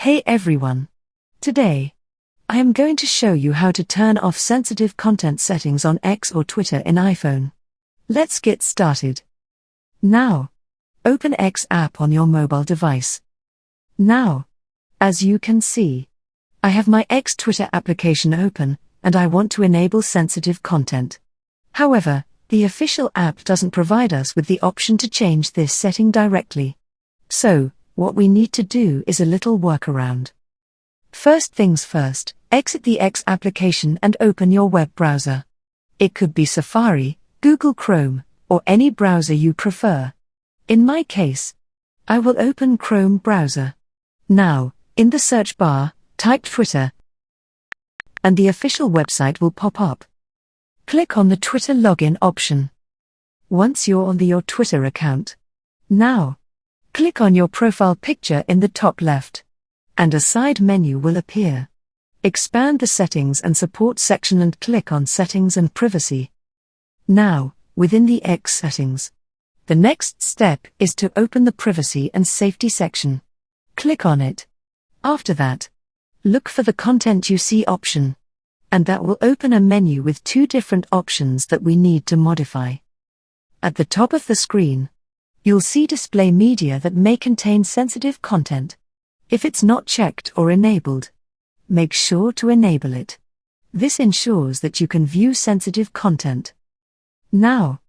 Hey everyone! Today, I am going to show you how to turn off sensitive content settings on X or Twitter in iPhone. Let's get started. Now, open X app on your mobile device. Now, as you can see, I have my X Twitter application open, and I want to enable sensitive content. However, the official app doesn't provide us with the option to change this setting directly. So, what we need to do is a little workaround. First things first, exit the X application and open your web browser. It could be Safari, Google Chrome, or any browser you prefer. In my case, I will open Chrome browser. Now, in the search bar, type Twitter, and the official website will pop up. Click on the Twitter login option. Once you're on your Twitter account, now, click on your profile picture in the top left, and a side menu will appear. Expand the Settings and Support section and click on Settings and Privacy. Now, within the X settings, the next step is to open the Privacy and Safety section. Click on it. After that, look for the Content You See option, and that will open a menu with two different options that we need to modify. At the top of the screen, you'll see Display Media that may contain sensitive content. If it's not checked or enabled, make sure to enable it. This ensures that you can view sensitive content. Now,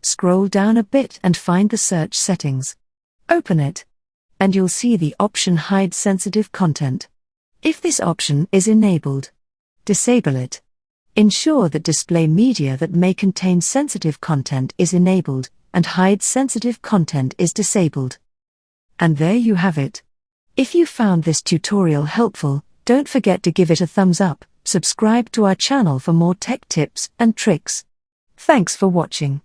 scroll down a bit and find the search settings. Open it, and you'll see the option Hide Sensitive Content. If this option is enabled, disable it. Ensure that Display Media that may contain sensitive content is enabled, and Hide Sensitive Content is disabled. And there you have it. If you found this tutorial helpful, don't forget to give it a thumbs up, subscribe to our channel for more tech tips and tricks. Thanks for watching.